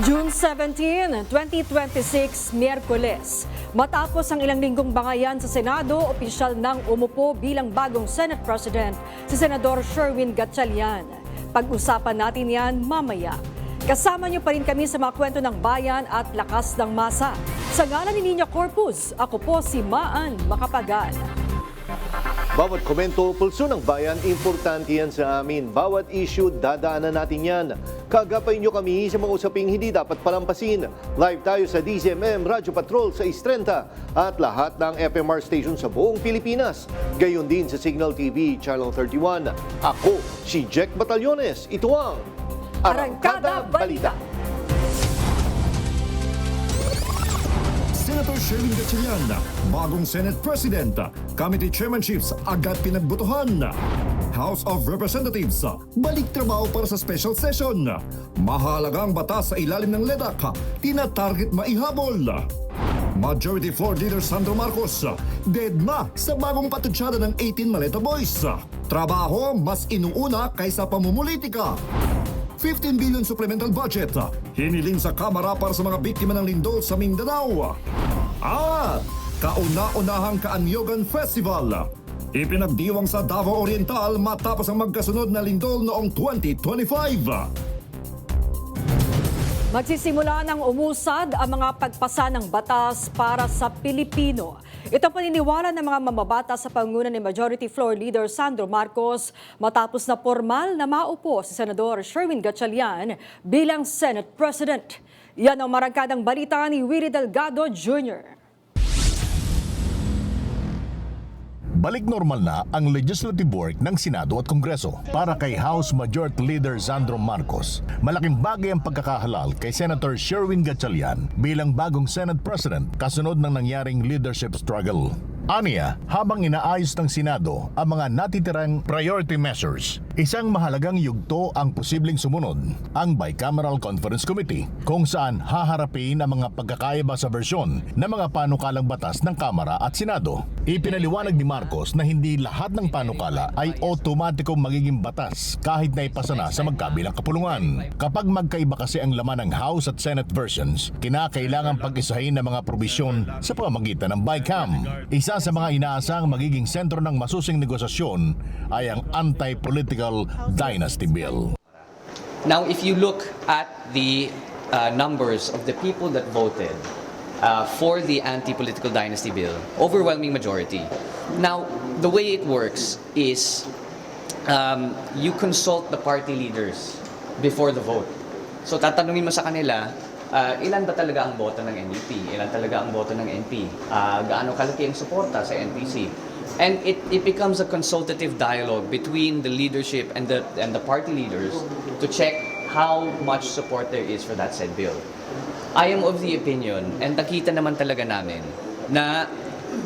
June 17, 2026, Miyerkules. Matapos ang ilang linggong bangayan sa Senado, opisyal nang umupo bilang bagong Senate President si Senador Sherwin Gatchalian. Pag-usapan natin yan mamaya. Kasama niyo pa rin kami sa mga kwento ng bayan at lakas ng masa. Sa ngalan ni Nina Corpus, ako po si Maan Macapagal. Bawat komento, pulso ng bayan, importante yan sa amin. Bawat issue, dadaanan natin yan. Kagapay nyo kami sa mga usaping hindi dapat palampasin. Live tayo sa DZMM Radyo Patrol sa Istrenta at lahat ng FMR station sa buong Pilipinas. Gayon din sa Signal TV Channel 31. Ako, si Jack Batallones. Ito ang Arangkada Balita. Senator Sherwin Gatchalian, bagong Senate President, Committee Chairmanships agad pinagbutuhan. House of Representatives, balik trabaho para sa special session. Mahalagang batas sa ilalim ng LEDAC, tina-target maihabol. Majority Floor Leader Sandro Marcos, deadma sa bagong patutsada ng 18 Maleta Boys. Trabaho mas inuuna kaysa pamumulitika. 15 billion supplemental budget, hiniling sa Kamara para sa mga biktima ng lindol sa Mindanao. At kauna-unahang Kaanyogan Festival, ipinagdiwang sa Davao Oriental matapos ang magkasunod na lindol noong 2025. Magsisimula ng umusad ang mga pagpasa ng batas para sa Pilipino. Ito ang paniniwala ng mga mamabata sa pangunguna ni Majority Floor Leader Sandro Marcos matapos na formal na maupo si Senador Sherwin Gatchalian bilang Senate President. Yan ang marangkadang balita ni Willie Delgado Jr. Balik normal na ang legislative work ng Senado at Kongreso para kay House Majority Leader Sandro Marcos. Malaking bagay ang pagkakahalal kay Senator Sherwin Gatchalian bilang bagong Senate President kasunod ng nangyaring leadership struggle. Aniya, habang inaayos ng Senado ang mga natitirang priority measures, isang mahalagang yugto ang posibleng sumunod, ang Bicameral Conference Committee, kung saan haharapin ang mga pagkakaiba sa bersyon ng mga panukalang batas ng Kamara at Senado. Ipinaliwanag ni Marcos na hindi lahat ng panukala ay otomatikong magiging batas kahit na ipasa na sa magkabilang kapulungan. Kapag magkaiba kasi ang laman ng House at Senate versions, kinakailangan pag-isahin ng mga probisyon sa pamamagitan ng BICAM. Isa sa mga inaasang magiging sentro ng masusing negosasyon ay ang Anti-Political Dynasty Bill. Now, if you look at the numbers of the people that voted for the Anti-Political Dynasty Bill, overwhelming majority. Now, the way it works is you consult the party leaders before the vote. So, tatanungin mo sa kanila, ilan ba talaga ang boto ng NDP? Ilan talaga ang boto ng NP? Gaano kalaki ang suporta sa NPC? And it becomes a consultative dialogue between the leadership and the party leaders to check how much support there is for that said bill. I am of the opinion, and nakita naman talaga namin, na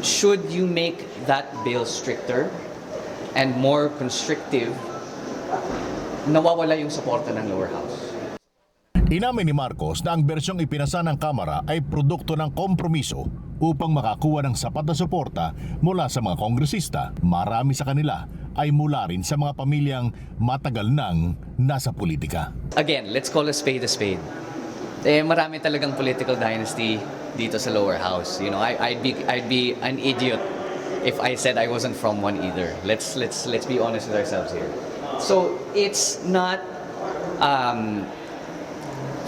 should you make that bill stricter and more constrictive, nawawala yung suporta ng lower house. Inamin ni Marcos na ang bersyong ipinasa ng Kamara ay produkto ng kompromiso upang makakuha ng sapat na suporta mula sa mga kongresista. Marami sa kanila ay mula rin sa mga pamilyang matagal nang nasa politika. Again, let's call a spade a spade. Marami talagang political dynasty dito sa lower house. You know, I'd be an idiot if I said I wasn't from one either. Let's be honest with ourselves here. So, it's not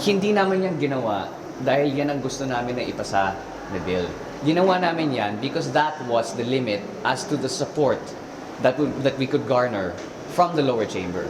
hindi naman yan ginawa dahil yan ang gusto namin na ipasa na bill. Ginawa namin yan because that was the limit as to the support that we could garner from the lower chamber.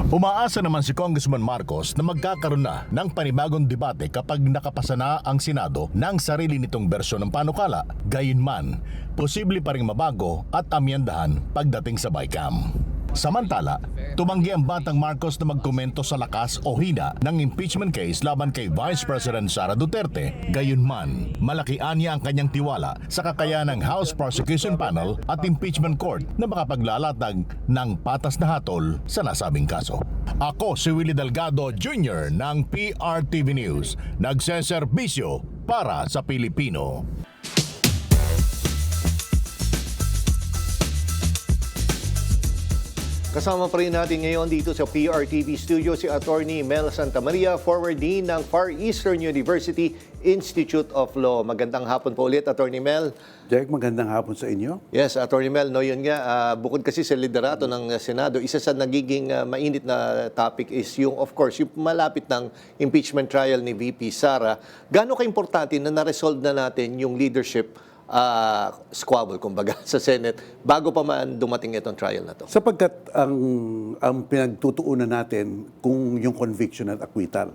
Umaasa naman si Congressman Marcos na magkakaroon na ng panibagong debate kapag nakapasa na ang Senado ng sarili nitong bersyon ng panukala. Gayunman, posible pa ring mabago at amyendahan pagdating sa BICAM. Samantala, tumanggi ang batang Marcos na magkomento sa lakas o hina ng impeachment case laban kay Vice President Sara Duterte. Gayunman, malaki anya ang kanyang tiwala sa kakayanang House Prosecution Panel at Impeachment Court na makapaglalatag ng patas na hatol sa nasabing kaso. Ako si Willie Delgado Jr. ng PRTV News, nagseserbisyo para sa Pilipino. Kasama pa rin natin ngayon dito sa PRTV studio si Attorney Mel Santamaria, former Dean ng Far Eastern University Institute of Law. Magandang hapon po ulit, Attorney Mel. Jack, magandang hapon sa inyo. Yes, Attorney Mel, no, yun nga, bukod kasi sa liderato ng Senado, isa sa nagiging mainit na topic is yung, of course, yung malapit ng impeachment trial ni VP Sara. Gaano ka-importante na na-resolve na natin yung leadership squabble, kumbaga, sa Senate bago pa man dumating itong trial na to? Sapagkat ang pinagtutuunan natin kung yung conviction at acquittal.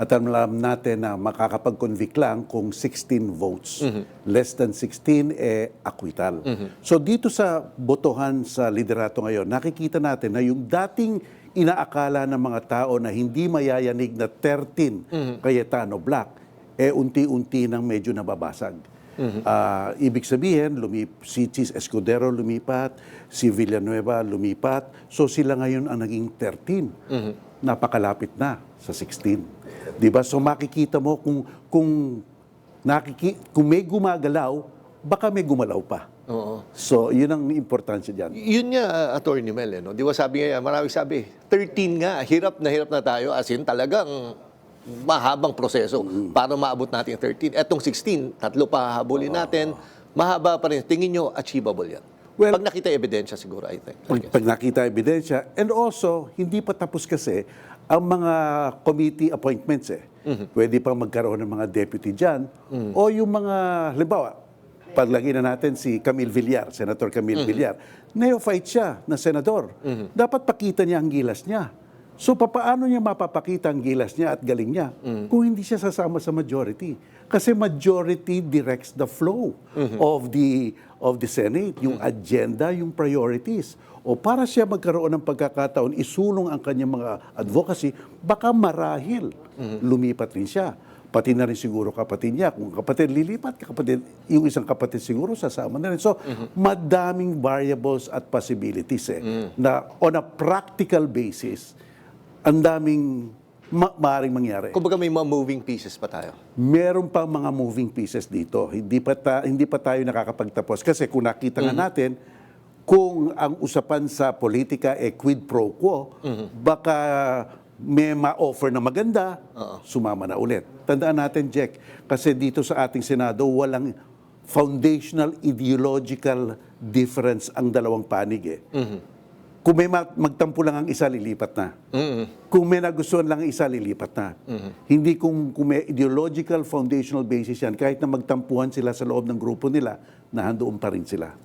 At alam natin na makakapag-convict lang kung 16 votes. Less than 16, acquittal. So dito sa botohan sa liderato ngayon, nakikita natin na yung dating inaakala ng mga tao na hindi mayayanig na 13 Cayetano Black, unti-unti nang medyo nababasag. Ibig sabihin, si Chis Escudero lumipat, si Villanueva lumipat, so sila ngayon ang naging 13. Napakalapit na sa 16. Diba? So makikita mo kung may gumagalaw, baka may gumalaw pa. Oo. So yun ang importansya dyan. Yun nga, Attorney Mel, no? Di ba sabi nga, maraming sabi, 13 nga, hirap na tayo, as in talagang mahabang proseso para maabot natin yung 13. Etong 16, tatlo pa hahabulin natin, mahaba pa rin. Tingin nyo, achievable yan? Well, pag nakita ebidensya siguro, I think. Pag nakita ebidensya, and also, hindi pa tapos kasi ang mga committee appointments Pwede pa magkaroon ng mga deputy dyan, o yung mga, halimbawa, paglagay na natin si Camille Villar, Senator Camille Villar, neophyte siya na senador. Dapat pakita niya ang gilas niya. So paano niya mapapakita ang gilas niya at galing niya kung hindi siya sasama sa majority? Kasi majority directs the flow of the Senate, yung agenda, yung priorities. O para siya magkaroon ng pagkakataon, isulong ang kanyang mga advocacy, baka marahil lumipat rin siya. Pati na rin siguro kapatid niya. Kung kapatid lilipat, yung isang kapatid siguro sasama na rin. So, madaming variables at possibilities na on a practical basis, ang daming maaaring mangyari. Kumbaga may mga moving pieces pa tayo. Meron pa mga moving pieces dito. Hindi pa tayo nakakapagtapos. Kasi kung nakita nga natin, kung ang usapan sa politika quid pro quo, baka may ma-offer na maganda, sumama na ulit. Tandaan natin, Jack, kasi dito sa ating Senado, walang foundational ideological difference ang dalawang panig Kung may magtampo lang ang isa, lilipat na. Kung may nagustuhan lang ang isa, lilipat na. Hindi kung may ideological foundational basis yan, kahit na magtampuhan sila sa loob ng grupo nila, nahandoon pa rin sila.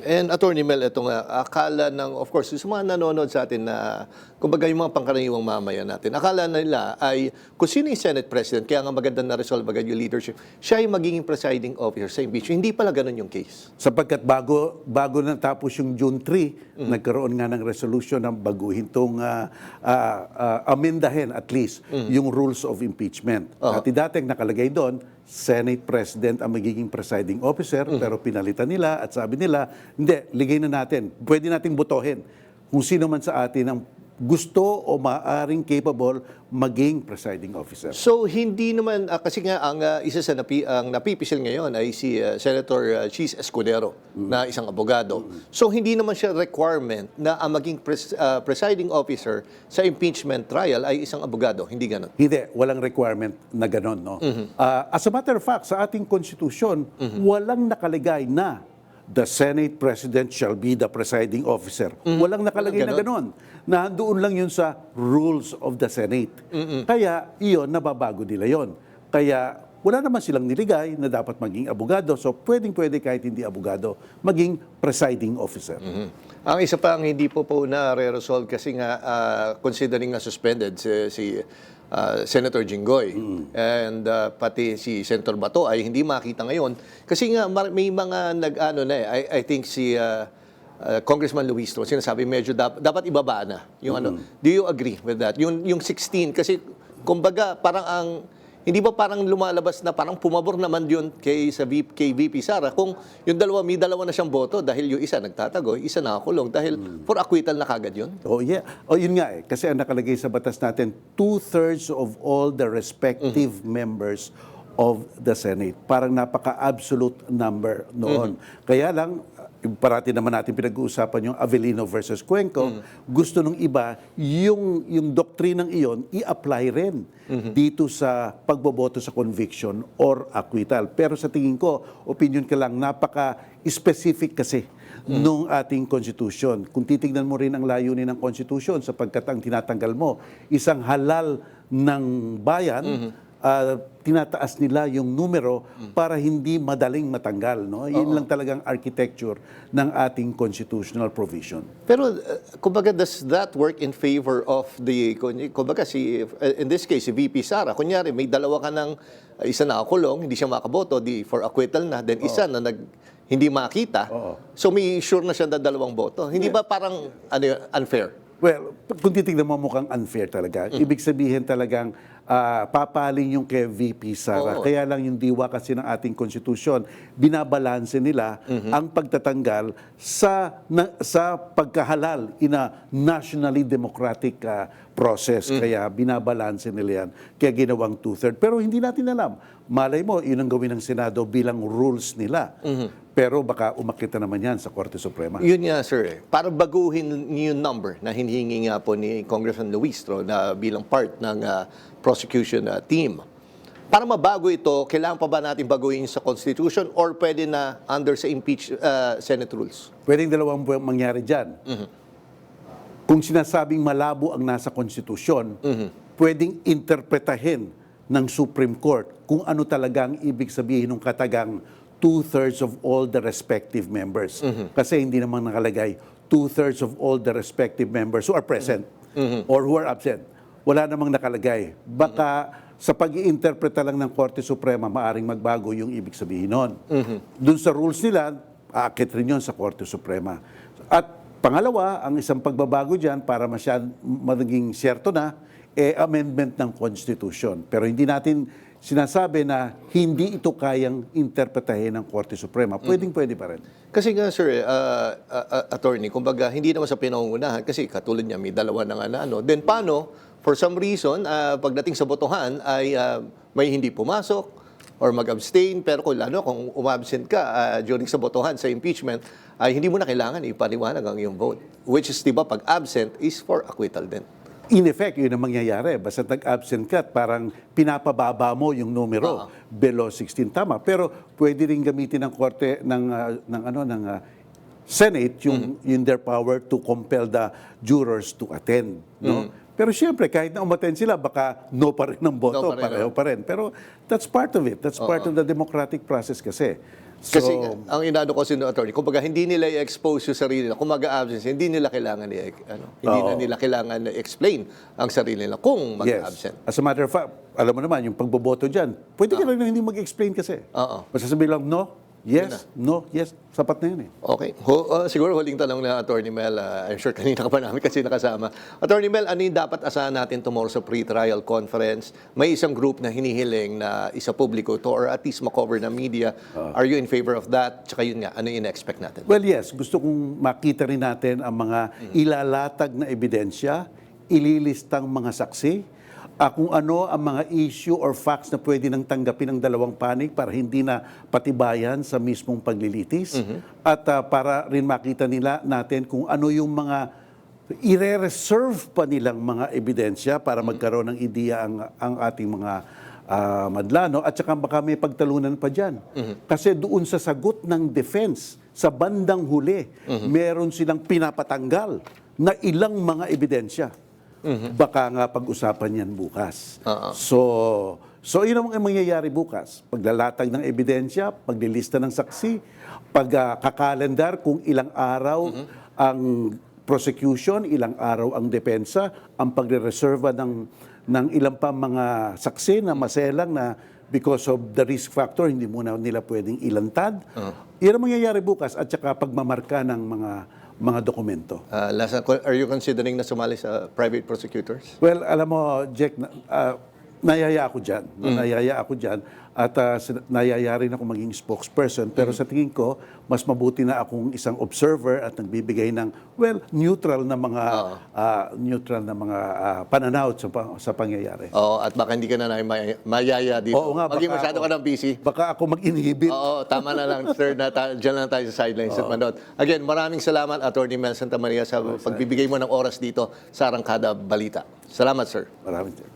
And Attorney Mel, ito nga, akala ng, of course, yung mga nanonood sa atin na, kumbaga yung mga pangkaraniwang mamayan natin, akala nila ay, kung sino yung Senate President, kaya nga maganda na resolve agad yung leadership, siya yung magiging presiding officer sa impeachment. Hindi pala ganun yung case. Sapagkat bago natapos yung June 3, nagkaroon nga ng resolution ng baguhin itong amendahin at least yung rules of impeachment. Dati nakalagay doon, Senate President ang magiging presiding officer, pero pinalitan nila at sabi nila, hindi, ligay na natin. Pwede nating botohin kung sino man sa atin ang gusto o maaring capable maging presiding officer. So, hindi naman, kasi nga, ang isa sa ang napipisil ngayon ay si Senator Chis Escudero, na isang abogado. So, hindi naman siya requirement na ang maging presiding officer sa impeachment trial ay isang abogado. Hindi ganon. Hindi, walang requirement na ganon. No? As a matter of fact, sa ating konstitusyon, walang nakalagay na the Senate President shall be the presiding officer. Walang nakalagay na ganon. Nandoon lang yun sa rules of the Senate. Kaya iyon, nababago nila yon. Kaya wala naman silang niligay na dapat maging abogado. So pwedeng-pwede kahit hindi abogado, maging presiding officer. Ang isa pa ang hindi po na-resolve kasi nga considering na suspended si Senator Jinggoy and pati si Senator Bato ay hindi makita ngayon kasi nga may mga I think si Congressman Luis sinasabi medyo dapat ibaba na yung Do you agree with that? Yung 16 kasi kumbaga parang hindi ba parang lumalabas na parang pumabor naman yun kay VP Sara kung yung may dalawa na siyang boto dahil yung isa nagtatagoy, isa nakakulong dahil for acquittal na kagad yun? Oh yeah. Oh yun nga kasi ang nakalagay sa batas natin, 2/3 of all the respective members of the Senate. Parang napaka-absolute number noon. Kaya lang, parati naman natin pinag-uusapan yung Avellino versus Cuenco, gusto nung iba, yung doktrinang iyon, i-apply rin dito sa pagboboto sa conviction or acquittal. Pero sa tingin ko, opinion ka lang, napaka-specific kasi nung ating Constitution. Kung titignan mo rin ang layunin ng Constitution, sapagkat ang tinatanggal mo, isang halal ng bayan, tinataas nila yung numero para hindi madaling matanggal. No? Yun lang talagang architecture ng ating constitutional provision. Pero, kumbaga, does that work in favor of the, kumbaga, in this case, si VP Sara, kunyari, may dalawa ka ng, isa na kulong, hindi siya makaboto, for acquittal na, then isa na hindi makita. So, may sure na siya na dalawang boto. Hindi ba parang unfair? Well, kung titignan mo mukhang unfair talaga. Ibig sabihin talagang papaling yung kay VP Sara. Oo. Kaya lang yung diwa kasi ng ating konstitusyon, binabalanse nila ang pagtatanggal sa pagkahalal in a nationally democratic process. Kaya binabalanse nila yan. Kaya ginawang 2/3. Pero hindi natin alam. Malay mo, yun ang gawin ng Senado bilang rules nila. Pero baka umakit na naman yan sa Korte Suprema. Yun nga, sir. Para baguhin yung number na hinihingi nga po ni Congressman Luistro na bilang part ng prosecution team. Para mabago ito, kailangan pa ba natin baguhin sa Constitution or pwede na under sa Senate rules? Pwedeng dalawang mangyari dyan. Kung sinasabing malabo ang nasa konstitusyon, pwedeng interpretahin ng Supreme Court kung ano talaga ang ibig sabihin ng katagang 2/3 of all the respective members. Kasi hindi naman nakalagay 2/3 of all the respective members who are present or who are absent. Wala namang nakalagay. Baka sa pag-iinterpreta lang ng Korte Suprema, maaring magbago yung ibig sabihin nun. Doon sa rules nila, aakit rin yun sa Korte Suprema. At pangalawa, ang isang pagbabago dyan para maging syerto na, amendment ng Constitution. Pero hindi natin sinasabi na hindi ito kayang interpretahin ng Korte Suprema. Pwede pa rin. Kasi nga, sir, attorney, kumbaga, hindi naman sa pinangungunahan kasi katulad niya, may dalawa na nga na ano. Then paano, for some reason, pagdating sa botohan ay may hindi pumasok or mag-abstain, pero kung umabsent ka during sa botohan, sa impeachment, ay hindi mo na kailangan ipaliwanag ang iyong vote. Which is, di ba, pag absent is for acquittal din. In effect, yun ang mangyayari. Basta nag-absent ka, parang pinapababa mo yung numero below 16, tama. Pero pwede rin gamitin ng korte ng Senate yung their power to compel the jurors to attend, no? Pero siyempre, kahit na umattend sila, baka no pa rin ang boto, pareho pa rin. Pero that's part of it. That's part of the democratic process kasi. Kasi ang inano ko si attorney, kumbaga hindi nila i-expose yung sarili nila. Kung mag-a-absent, hindi nila kailangan nila kailangan explain ang sarili nila kung mag-a-absent. As a matter of fact, alam mo naman, yung pagboboto dyan, pwede ka lang na hindi mag-explain kasi. Basta sabihin lang, no, yes, no, yes, sapat na yun eh. Okay. Siguro huling tanong na Attorney Mel, I'm sure kanina ka pa namin kasi nakasama. Attorney Mel, ano yung dapat asahan natin tomorrow sa pre-trial conference? May isang group na hinihiling na isa publiko to or at least makover na media. Are you in favor of that? Tsaka yun nga, ano yung expect natin? Well, yes. Gusto kong makita rin natin ang mga ilalatag na ebidensya, ililistang mga saksi, kung ano ang mga issue or facts na pwede nang tanggapin ng dalawang panig para hindi na patibayan sa mismong paglilitis. At para rin makita natin kung ano yung mga i-reserve pa nilang mga ebidensya para magkaroon ng ideya ang ating mga madlano at saka baka may pagtalunan pa dyan. Kasi doon sa sagot ng defense, sa bandang huli, meron silang pinapatanggal na ilang mga ebidensya. Baka nga pag-usapan yan bukas. So yun ang mangyayari bukas. Paglalatag ng ebidensya, paglilista ng saksi, pagkakalendar kung ilang araw ang prosecution, ilang araw ang depensa, ang pagre-reserva ng ilang pa mga saksi na maselang na because of the risk factor, hindi muna nila pwedeng ilantad. Yan ang mangyayari bukas at saka pagmamarka ng mga dokumento. Are you considering na sumali sa private prosecutors? Well, alam mo, Jack, nayaya ako dyan. Nayaya ako dyan. At nayaya rin ako maging spokesperson. Pero sa tingin ko, mas mabuti na akong isang observer at nagbibigay ng, neutral na mga pananaw sa pangyayari. Oo, at baka hindi ka na mayaya dito. Oo nga, Maging baka masyado ka ng busy. Baka ako mag-inhibit. Oo, tama na lang, sir. Diyan lang tayo sa sidelines at manood. Again, maraming salamat, Attorney Mel Santa Maria, sa pagbibigay mo ng oras dito sa Arangkada Balita. Salamat, sir. Maraming salamat.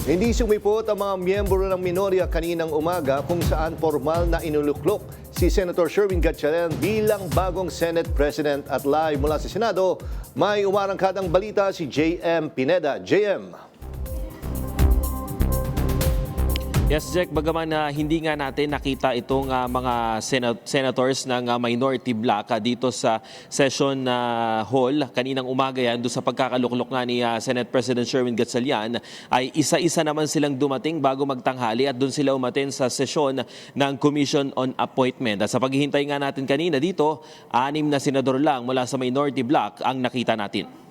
Hindi sumipot ang mga miyembro ng minorya kaninang umaga kung saan formal na inuluklok si Senator Sherwin Gatchalian bilang bagong Senate President. At live mula sa Senado, may umarangkadang balita si JM Pineda. JM. Yes, Jack, bagaman hindi nga natin nakita itong mga senators ng minority bloc dito sa session hall kaninang umaga yan, doon sa pagkakaluklok nga ni Senate President Sherwin Gatchalian, ay isa-isa naman silang dumating bago magtanghali at doon sila umaten sa session ng Commission on Appointment. At sa paghihintay nga natin kanina dito, 6 na senador lang mula sa minority bloc ang nakita natin.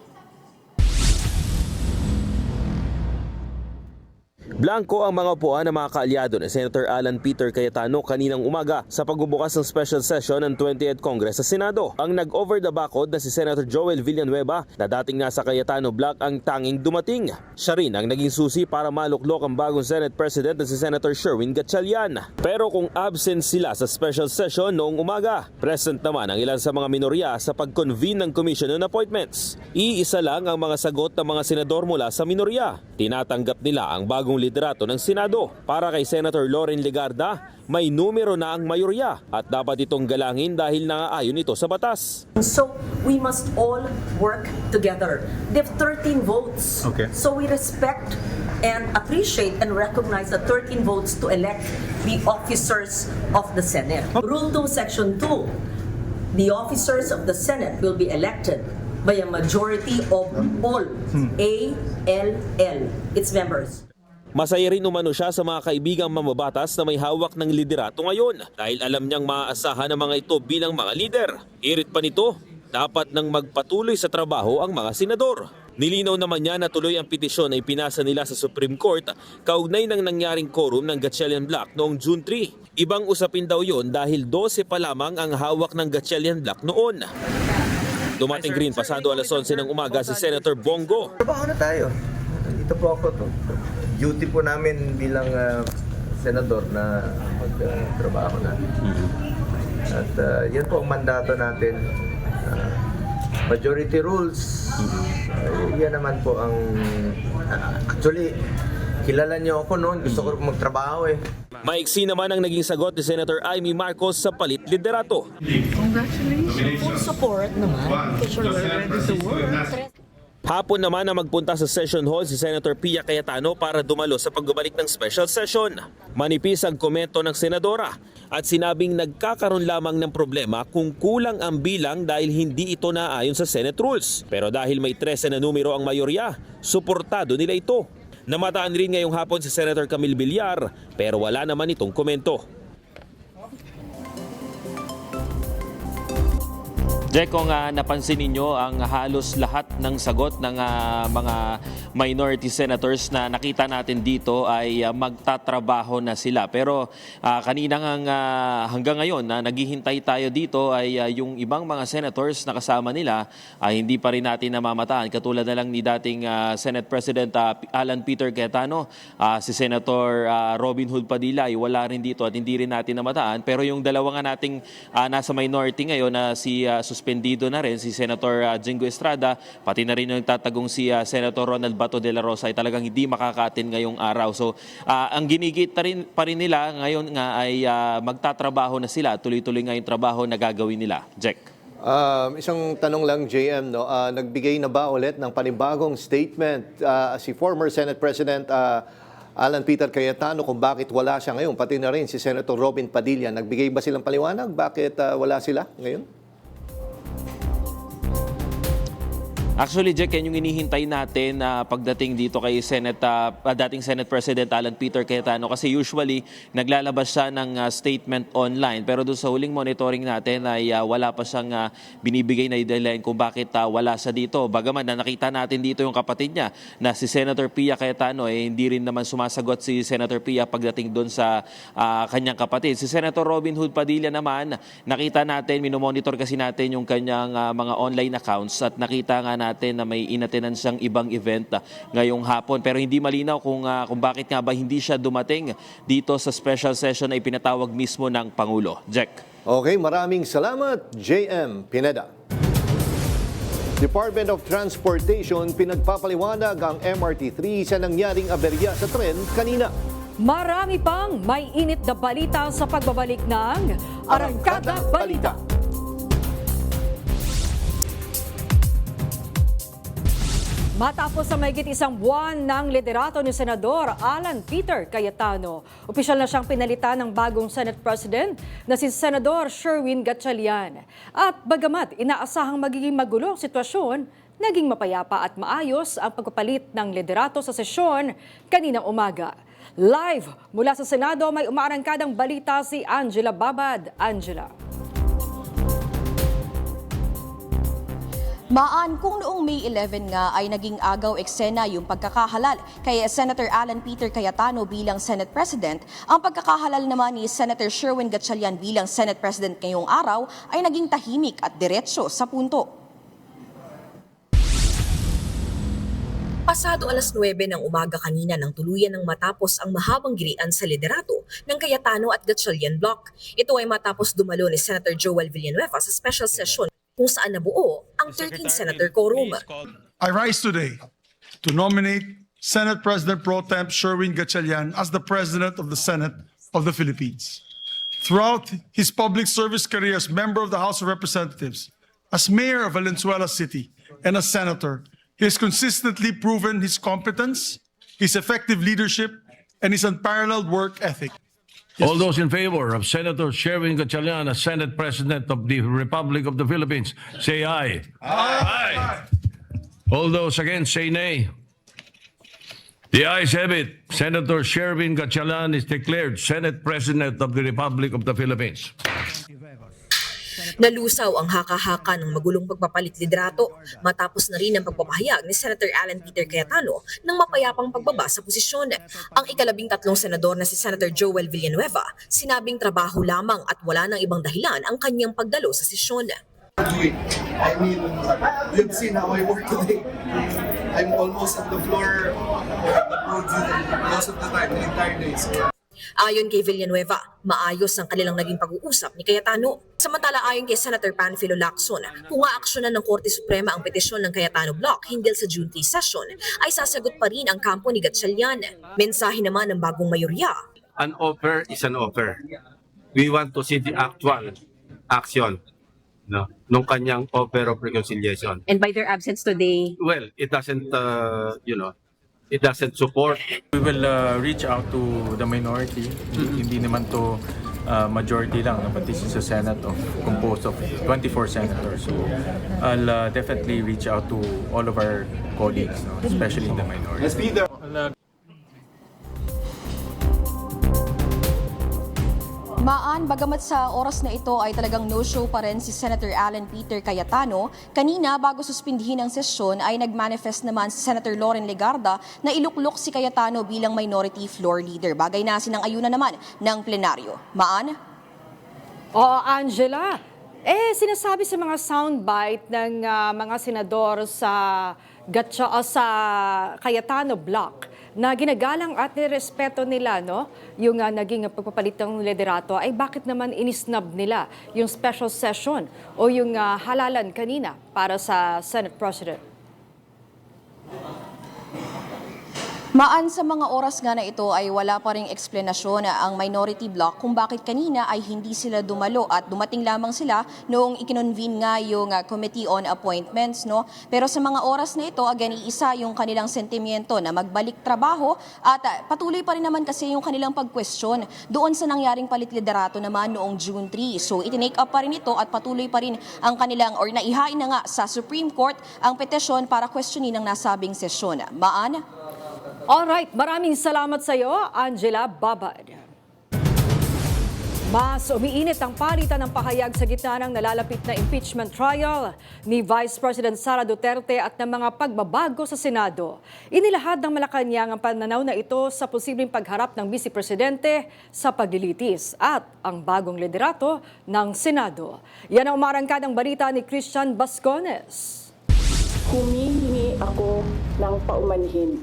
Blanco ang mga upuan ng mga kaalyado ni Senator Alan Peter Cayetano kaninang umaga sa pagbubukas ng special session ng 20th Congress sa Senado. Ang nag-over the backod na si Senator Joel Villanueva na dating nasa Cayetano block ang tanging dumating. Siya rin ang naging susi para maluklok ang bagong Senate President na si Senator Sherwin Gatchalian. Pero kung absent sila sa special session noong umaga, present naman ang ilan sa mga minorya sa pag-convene ng Commission on Appointments. Iisa lang ang mga sagot ng mga senador mula sa minorya. Tinatanggap nila ang bagong liderato ng Senado. Para kay Senator Loren Legarda, may numero na ang mayorya at dapat itong galangin dahil nangaayon ito sa batas. So we must all work together. They have 13 votes. Okay. So we respect and appreciate and recognize the 13 votes to elect the officers of the Senate. Rule 2, Section 2. The officers of the Senate will be elected by a majority of all ALL, its members. Masaya rin umano siya sa mga kaibigang mamabatas na may hawak ng liderato ngayon dahil alam niyang maaasahan ang mga ito bilang mga lider. Irit pa nito, dapat nang magpatuloy sa trabaho ang mga senador. Nilinaw naman niya na tuloy ang petisyon ay pinasa nila sa Supreme Court kaugnay ng nangyaring quorum ng Gatchalian Block noong June 3. Ibang usapin daw yon dahil 12 pa lamang ang hawak ng Gatchalian Block noon. Dumating rin pasado alas 11 ng umaga si Senator Bongo. Trabaho na tayo. Dito po ako to. Duty po namin bilang senador na magtrabaho na. At yan po ang mandato natin. Majority rules. Yan naman po ang... actually, kilala niyo ako noon. Gusto ko magtrabaho eh. Maiksi naman ang naging sagot ni Senator Amy Marcos sa palit liderato. Congratulations. Full support naman. Because you're ready to work. Hapon naman na magpunta sa session hall si Senator Pia Cayetano para dumalo sa pagbabalik ng special session. Manipis ang komento ng senadora at sinabing nagkakaroon lamang ng problema kung kulang ang bilang dahil hindi ito naayon sa Senate rules. Pero dahil may 13 na numero ang mayorya, suportado nila ito. Namataan rin ngayong hapon si Senator Camille Villar pero wala naman itong komento. Jack, kung napansin ninyo, ang halos lahat ng sagot ng mga minority senators na nakita natin dito ay magtatrabaho na sila. Pero kaninang hanggang ngayon na naghihintay tayo dito ay yung ibang mga senators na kasama nila ay hindi pa rin natin namamataan. Katulad na lang ni dating Senate President Alan Peter Cayetano, si Senator Robin Hood Padilla ay wala rin dito at hindi rin natin namataan. Pero yung dalawa nga nating nasa minority ngayon na si suspendido na rin si Senator Jingo Estrada, pati na rin yung tatagong si Senator Ronald Bato de la Rosa ay talagang hindi makakatin ngayong araw. So ang ginigit pa rin nila ngayon nga ay magtatrabaho na sila, tuloy-tuloy nga yung trabaho na gagawin nila. Jack. Isang tanong lang, JM, no? Nagbigay na ba ulit ng panibagong statement si former Senate President Alan Peter Cayetano kung bakit wala siya ngayon? Pati na rin si Senator Robin Padilla. Nagbigay ba silang paliwanag? Bakit wala sila ngayon? Actually, Jack, yan yung inihintay natin pagdating dito kay dating Senate President Alan Peter Cayetano, kasi usually naglalabas siya ng statement online, pero doon sa huling monitoring natin ay wala pa siyang binibigay na deadline kung bakit wala siya dito. Bagaman na nakita natin dito yung kapatid niya na si Senator Pia Cayetano, hindi rin naman sumasagot si Senator Pia pagdating doon sa kanyang kapatid. Si Senator Robin Hood Padilla naman, nakita natin, minomonitor kasi natin yung kanyang mga online accounts at nakita nga natin na may inatenan siyang ibang event ngayong hapon. Pero hindi malinaw kung bakit nga ba hindi siya dumating dito sa special session na ipinatawag mismo ng Pangulo. Jack. Okay, maraming salamat, JM Pineda. Department of Transportation pinagpapaliwanag ang MRT-3 sa nangyaring aberya sa tren kanina. Marami pang may init na balita sa pagbabalik ng Arangkada Balita. Matapos sa mahigit isang buwan ng liderato ni Senador Alan Peter Cayetano, opisyal na siyang pinalitan ng bagong Senate President na si Senador Sherwin Gatchalian. At bagamat inaasahang magiging magulo ang sitwasyon, naging mapayapa at maayos ang pagpapalit ng liderato sa sesyon kaninang umaga. Live mula sa Senado, may umaarangkadang balita si Angela Babad. Angela. Maan kung noong May 11 nga ay naging agaw eksena yung pagkakahalal kay Senator Alan Peter Cayetano bilang Senate President, ang pagkakahalal naman ni Senator Sherwin Gatchalian bilang Senate President ngayong araw ay naging tahimik at diretso sa punto. Pasado alas 9 ng umaga kanina nang tuluyan ng matapos ang mahabang gilian sa liderato ng Cayetano at Gatchalian block. Ito ay matapos dumalo ni Senator Joel Villanueva sa special session kung saan nabuo ang 13 Senator quorum. I rise today to nominate Senate President Pro Temp Sherwin Gatchalian as the President of the Senate of the Philippines. Throughout his public service career as member of the House of Representatives, as Mayor of Valenzuela City, and as Senator, he has consistently proven his competence, his effective leadership, and his unparalleled work ethic. All those in favor of Senator Sherwin Gatchalian as Senate President of the Republic of the Philippines, say aye. Aye. All those against, say nay. The ayes have it. Senator Sherwin Gatchalian is declared Senate President of the Republic of the Philippines. Nalusaw ang haka-haka ng magulong pagpapalit liderato matapos na rin ang pagpapahayag ni Senator Alan Peter Cayetano ng mapayapang pagbaba sa posisyon. Ang ika-13 senador na si Senator Joel Villanueva, sinabing trabaho lamang at wala nang ibang dahilan ang kanyang pagdalo sa sesyon. I mean, you've seen how I work today. I'm almost at the floor most of the time, the entire day. So. Ayon kay Villanueva, maayos ang kanilang naging pag-uusap ni Cayetano. Samantala ayon kay Senator Panfilo Lacson, kung aaksyonan ng Korte Suprema ang petisyon ng Cayetano Block hinggil sa June 3 session, ay sasagot pa rin ang kampo ni Gatchalian. Mensahe naman ng bagong mayorya. An offer is an offer. We want to see the actual action nung kanyang offer of reconciliation. And by their absence today? Well, it doesn't, it doesn't support. We will reach out to the minority. Hindi naman to majority lang na petition sa Senate composed of 24 senators. So I'll definitely reach out to all of our colleagues, especially in the minority. Maan, bagamat sa oras na ito ay talagang no-show pa rin si Senator Alan Peter Cayetano, kanina bago suspindihin ang sesyon ay nag-manifest naman si Senator Loren Legarda na iluklok si Cayetano bilang minority floor leader. Bagay na sinang-ayunan naman ng plenaryo. Maan? Angela, sinasabi sa mga soundbite ng mga senador sa Cayetano block na ginagalang at nirespeto nila yung naging pagpapalit ng liderato, ay bakit naman inisnab nila yung special session o yung halalan kanina para sa Senate President? Maan sa mga oras nga na ito ay wala pa ring eksplanasyon ang minority bloc kung bakit kanina ay hindi sila dumalo at dumating lamang sila noong ikinonvene nga yung Committee on Appointments. No? Pero sa mga oras na ito, again, iisa yung kanilang sentimiento na magbalik trabaho at patuloy pa rin naman kasi yung kanilang pag-question doon sa nangyaring palit-liderato naman noong June 3. So itinake up pa rin ito at patuloy pa rin ang kanilang or naihain na nga sa Supreme Court ang petisyon para questionin ang nasabing sesyon. Maan? Alright, maraming salamat sa iyo, Angela Babad. Mas umiinit ang palitan ng pahayag sa gitna ng nalalapit na impeachment trial ni Vice President Sara Duterte at ng mga pagbabago sa Senado. Inilahad ng Malacanang ang pananaw na ito sa posibleng pagharap ng Vice Presidente sa paglilitis at ang bagong liderato ng Senado. Yan ang umarangkadang balita ni Christian Bascones. Humihingi ako ng paumanhin.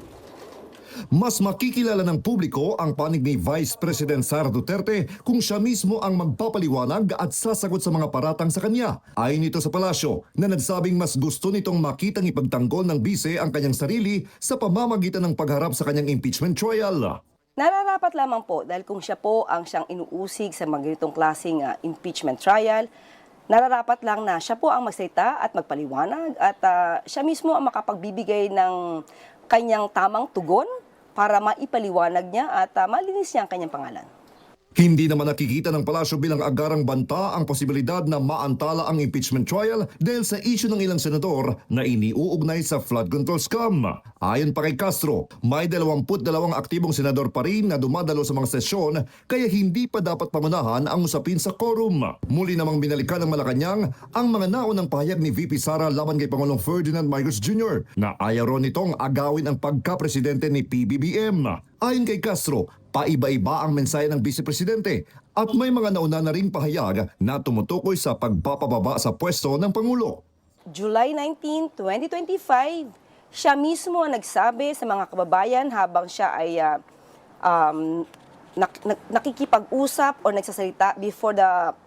Mas makikilala ng publiko ang panig ni Vice President Sara Duterte kung siya mismo ang magpapaliwanag at sasagot sa mga paratang sa kanya. Ayon nito sa palasyo na nagsabing mas gusto nitong makitang ipagtanggol ng bise ang kanyang sarili sa pamamagitan ng pagharap sa kanyang impeachment trial. Nararapat lamang po dahil kung siya po ang siyang inuusig sa mga ganitong klaseng impeachment trial, nararapat lang na siya po ang magsalita at magpaliwanag at siya mismo ang makapagbibigay ng kanyang tamang tugon para maipaliwanag niya at malinis niya ang kanyang pangalan. Hindi naman nakikita ng palasyo bilang agarang banta ang posibilidad na maantala ang impeachment trial dahil sa issue ng ilang senador na iniuugnay sa flood control scam. Ayon pa kay Castro, may 22 aktibong senador pa rin na dumadalo sa mga sesyon kaya hindi pa dapat pangunahan ang usapin sa quorum. Muli namang binalikan ng Malacanang ang mga naunang pahayag ni VP Sara laban kay Pangulong Ferdinand Marcos Jr. na ayaw ron nitong agawin ang pagka-presidente ni PBBM. Ayon kay Castro, paiba-iba ang mensahe ng Vice Presidente at may mga nauna na ring pahayag na tumutukoy sa pagpapababa sa pwesto ng Pangulo. July 19, 2025, siya mismo ang nagsabi sa mga kababayan habang siya ay nakikipag-usap o nagsasalita before the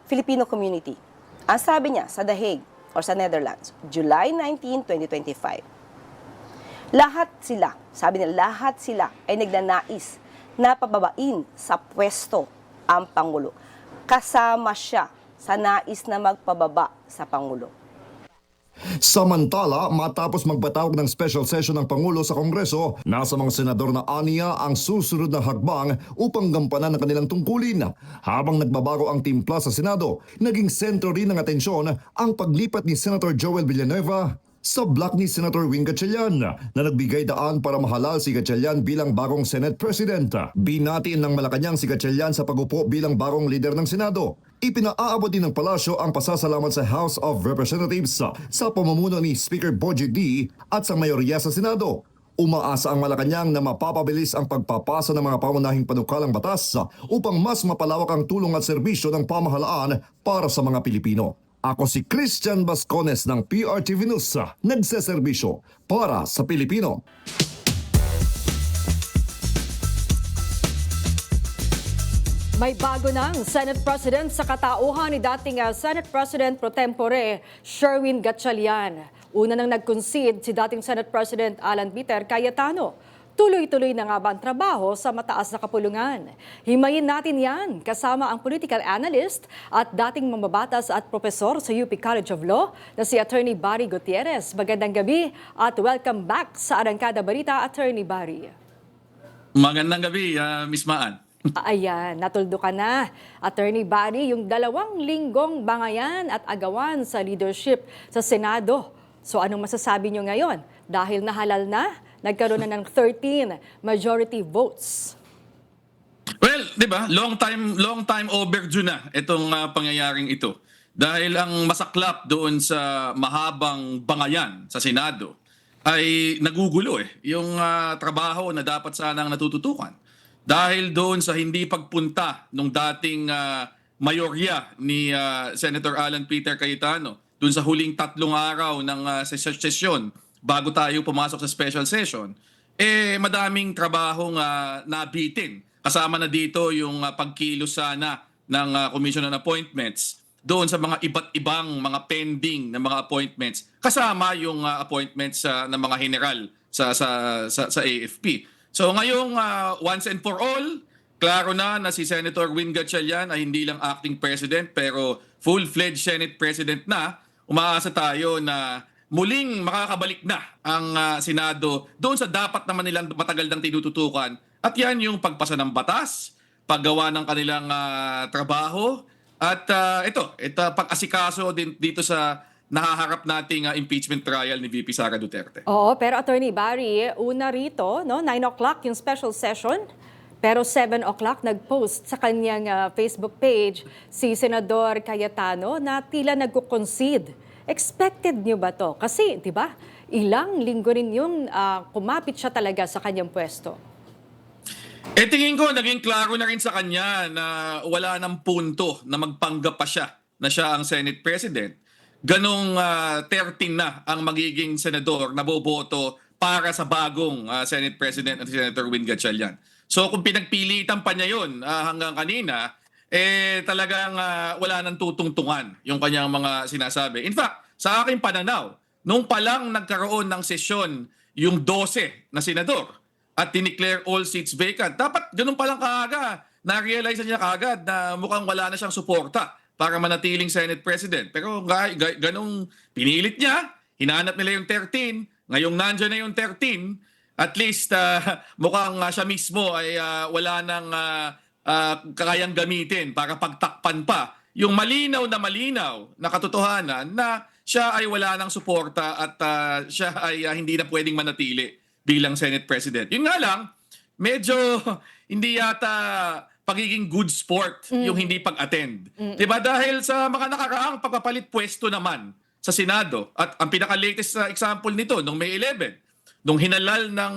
Filipino community. Ang sabi niya sa The Hague or sa Netherlands, July 19, 2025. Lahat sila, sabi nila, lahat sila ay nagnanais na pababain sa pwesto ang Pangulo. Kasama siya sa nais na magpababa sa Pangulo. Samantala, matapos magpatawag ng special session ng Pangulo sa Kongreso, nasa mga senador na aniya ang susunod na hakbang upang gampanan ang kanilang tungkulin. Habang nagbabago ang timpla sa Senado, naging sentro rin ng atensyon ang paglipat ni Senator Joel Villanueva sa block ni Senator Wing Gatchalian na nagbigay daan para mahalal si Gatchalian bilang bagong Senate President. Binatiin ng Malacanang si Gatchalian sa pagupo bilang bagong leader ng Senado. Ipinaaabot din ng palasyo ang pasasalamat sa House of Representatives sa pamumuno ni Speaker Bogie D at sa mayorya sa Senado. Umaasa ang Malacanang na mapapabilis ang pagpapasa ng mga pangunahing panukalang batas upang mas mapalawak ang tulong at serbisyo ng pamahalaan para sa mga Pilipino. Ako si Christian Bascones ng PRTV News, nagseserbisyo para sa Pilipino. May bago ng Senate President sa katauhan ni dating Senate President pro tempore Sherwin Gatchalian. Una nang nag-concede si dating Senate President Alan Peter Cayetano. Tuloy-tuloy na nga ba ang trabaho sa mataas na kapulungan? Himayin natin yan kasama ang political analyst at dating mambabatas at propesor sa UP College of Law na si Attorney Barry Gutierrez. Magandang gabi at welcome back sa Arangkada Balita, Attorney Barry. Magandang gabi, Miss Maan. Ayan, natuldo ka na. Attorney Barry, yung 2 linggong bangayan at agawan sa leadership sa Senado. So anong masasabi nyo ngayon? Dahil nahalal na, nagkaroon na ng 13 majority votes. Well, 'di ba? Long time overdue na itong pangyayaring ito. Dahil ang masaklap doon sa mahabang bangayan sa Senado ay nagugulo yung trabaho na dapat sanang natututukan. Dahil doon sa hindi pagpunta ng dating mayorya ni Senator Alan Peter Cayetano doon sa huling 3 araw ng sesyon bago tayo pumasok sa special session, madaming trabahong nabitin. Kasama na dito yung pagkilos sana ng Commission on Appointments doon sa mga iba't ibang mga pending na mga appointments. Kasama yung appointments ng mga general sa AFP. So ngayong once and for all, klaro na si Senator Win Gatchalian ay hindi lang acting president pero full-fledged Senate President na. Umaasa tayo na muling makakabalik na ang Senado doon sa dapat naman nilang matagal nang tinututukan. At yan yung pagpasa ng batas, paggawa ng kanilang trabaho, at ito pag-asikaso din dito sa nahaharap nating impeachment trial ni VP Sara Duterte. Oo, pero Attorney Barry, una rito, no, 9 o'clock yung special session, pero 7 o'clock nag-post sa kanyang Facebook page si Senador Cayetano na tila nagko-concede. Expected niyo ba to? Kasi, di ba, ilang linggo rin yung kumapit siya talaga sa kanyang pwesto. Tingin ko, naging klaro na rin sa kanya na wala ng punto na magpanggap pa siya na siya ang Senate President. Ganong 13 na ang magiging senador na boboto para sa bagong Senate President at Senator Win Gatchalian. So kung pinagpilitan pa niya yun hanggang kanina, talagang wala nang tutungtungan yung kanyang mga sinasabi. In fact, sa aking pananaw, nung palang nagkaroon ng sesyon yung 12 na senador at dineclare all seats vacant, dapat ganun palang kaaga. Na-realize niya kaagad na mukhang wala na siyang suporta para manatiling Senate President. Pero ganong pinilit niya, hinanap nila yung 13, ngayong nandyan na yung 13, at least mukhang siya mismo ay wala nang kayang gamitin para pagtakpan pa yung malinaw na katotohanan na siya ay wala nang suporta at siya ay hindi na pwedeng manatili bilang Senate President. Yun nga lang, medyo hindi yata pagiging good sport yung hindi pag-attend. Diba? Dahil sa mga nakaraang pagpapalit pwesto naman sa Senado, at ang pinaka-latest example nito, noong May 11, nung hinalal ng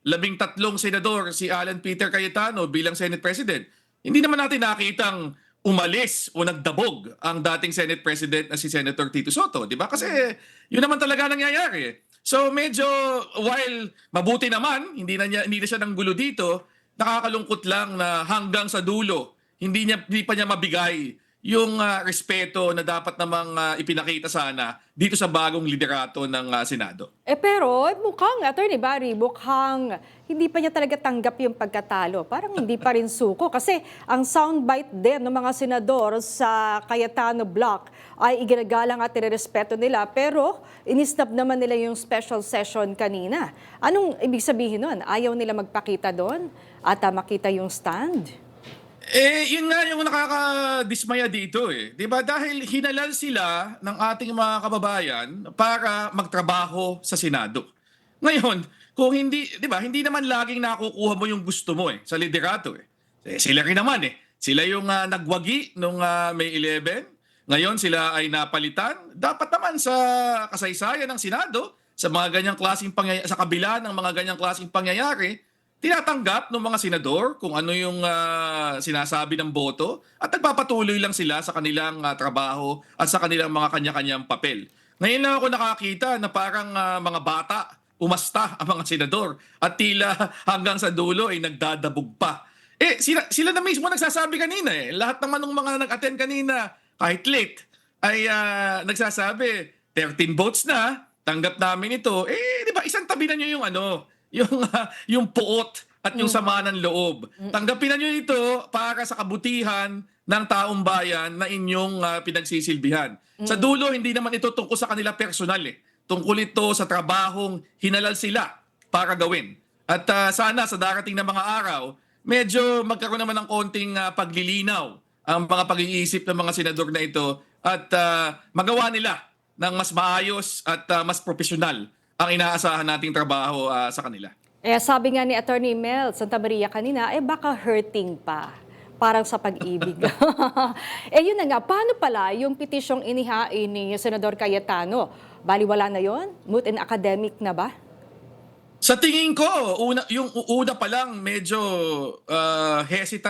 13 senador si Alan Peter Cayetano bilang Senate President, hindi naman natin nakitang umalis o nagdabog ang dating Senate President na si Senator Tito Soto. Diba? Kasi yun naman talaga nangyayari. So medyo, while mabuti naman, hindi na siya nanggulo dito, nakakalungkot lang na hanggang sa dulo, hindi pa niya mabigay yung respeto na dapat namang ipinakita sana dito sa bagong liderato ng Senado. Pero mukhang, Attorney Barry, mukhang hindi pa niya talaga tanggap yung pagkatalo. Parang hindi pa rin suko. Kasi ang soundbite din ng mga senador sa Cayetano block ay iginagalang at irerespeto nila. Pero inisnab naman nila yung special session kanina. Anong ibig sabihin nun? Ayaw nila magpakita doon at makita yung stand? Yun nga yung nakakadismaya dito eh. 'Di ba? Dahil hinalal sila ng ating mga kababayan para magtrabaho sa Senado. Ngayon, kung hindi, 'di ba? Hindi naman laging nakukuha mo yung gusto mo sa liderato eh. Sila rin naman eh. Sila yung nagwagi nung May 11. Ngayon sila ay napalitan. Dapat naman sa kasaysayan ng Senado, sa mga ganyang klaseng pangyayari, sa kabila ng mga ganyang klaseng pangyayari, tinatanggap ng mga senador kung ano yung sinasabi ng boto at nagpapatuloy lang sila sa kanilang trabaho at sa kanilang mga kanya-kanyang papel. Ngayon lang ako nakakita na parang mga bata, umasta ang mga senador at tila hanggang sa dulo ay nagdadabog pa. Sila na mismo nagsasabi kanina eh. Lahat naman ng mga nag-attend kanina, kahit late, ay nagsasabi, 13 votes na, tanggap namin ito. Di ba, isang tabi na nyo yung yung puot at yung sama ng loob. Tanggapin na nyo ito para sa kabutihan ng taong bayan na inyong pinagsisilbihan. Sa dulo, hindi naman ito tungkol sa kanila personal eh. Tungkol ito sa trabahong hinalal sila para gawin. At sana sa darating na mga araw, medyo magkaroon naman ng konting paglilinaw ang mga pag-iisip ng mga senador na ito at magawa nila ng mas maayos at mas profesional ang inaasahan nating trabaho sa kanila. Sabi nga ni Attorney Mel Santa Maria kanina, baka hurting pa. Parang sa pag-ibig. Yun na nga, paano pala yung petisyong inihain ni Senador Cayetano? Baliwala na yon? Moot and academic na ba? Sa tingin ko, yung una pa lang medyo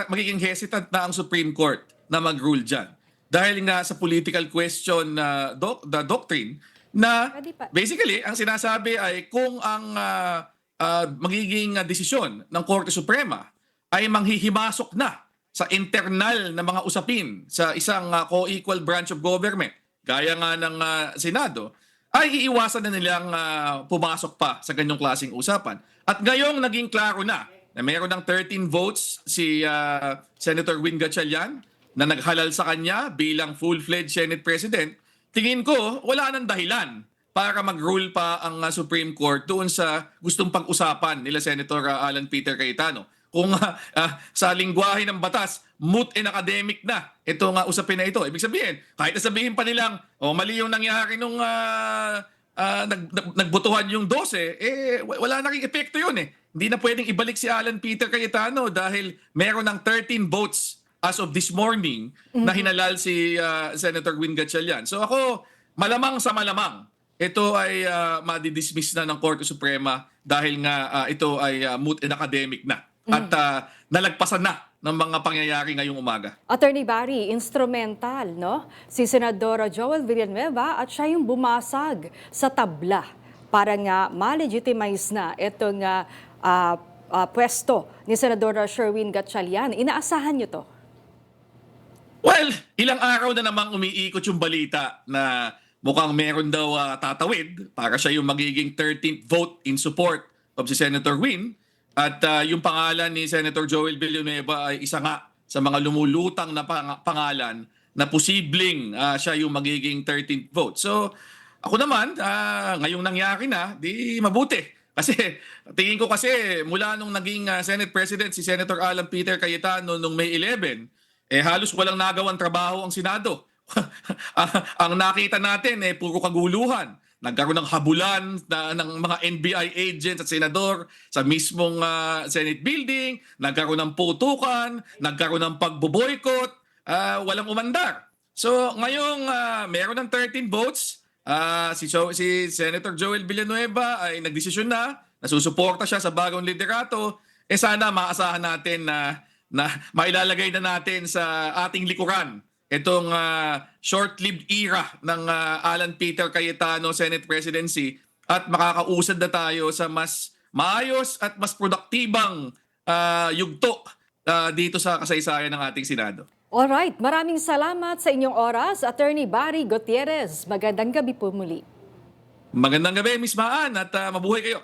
magiging hesitant na ang Supreme Court na mag-rule dyan. Dahil nga sa political question na the doctrine, na basically, ang sinasabi ay kung ang magiging desisyon ng Korte Suprema ay manghihimasok na sa internal na mga usapin sa isang co-equal branch of government, gaya nga ng Senado, ay iiwasan na nilang pumasok pa sa ganyong klaseng usapan. At ngayong naging klaro na meron ng 13 votes si Senator Win Gatchalian na naghalal sa kanya bilang full-fledged Senate President, tingin ko wala nang dahilan para mag-rule pa ang Supreme Court doon sa gustong pag-usapan nila Senator Alan Peter Cayetano. Kung sa lingwahe ng batas, moot and academic na itong usapin na ito. Ibig sabihin, kahit sabihin pa nilang mali yung nangyari nung nagbotohan yung 12, wala na ring epekto yun eh. Hindi na pwedeng ibalik si Alan Peter Cayetano dahil meron ng 13 votes as of this morning na hinalal si Senator Win Gatchalian. So ako, malamang sa malamang, ito ay madidismiss na ng Korte Suprema dahil nga ito ay moot and academic na. At nalagpasan na ng mga pangyayari ngayong umaga. Attorney Barry, instrumental, no? Si Senadora Joel Villanueva at siya yung bumasag sa tabla para nga ma-legitimize na itong pwesto ni Senadora Sherwin Gatchalian. Inaasahan niyo to? Well, ilang araw na namang umiikot yung balita na mukhang meron daw tatawid para siya yung magiging 13th vote in support of si Senator Win. At yung pangalan ni Senator Joel Villanueva ay isa nga sa mga lumulutang na pangalan na posibleng siya yung magiging 13th vote. So ako naman, ngayong nangyari na, di mabuti. Kasi tingin ko kasi mula nung naging Senate President si Senator Alan Peter Cayetano nung May 11, halos walang nagawang trabaho ang Senado. Ang nakita natin puro kaguluhan. Nagkaroon ng habulan ng mga NBI agents at senador sa mismong Senate building, nagkaroon ng putukan, nagkaroon ng pagboboykot, walang umandar. So ngayong meron ng 13 votes, si Senator Joel Villanueva ay nagdesisyon na susuporta siya sa bagong liderato. Sana maasahan natin na mailalagay na natin sa ating likuran itong short-lived era ng Alan Peter Cayetano Senate Presidency at makakausad na tayo sa mas maayos at mas produktibang yugto dito sa kasaysayan ng ating Senado. Alright, maraming salamat sa inyong oras, Attorney Barry Gutierrez. Magandang gabi po muli. Magandang gabi, Ms. Maan, at mabuhay kayo.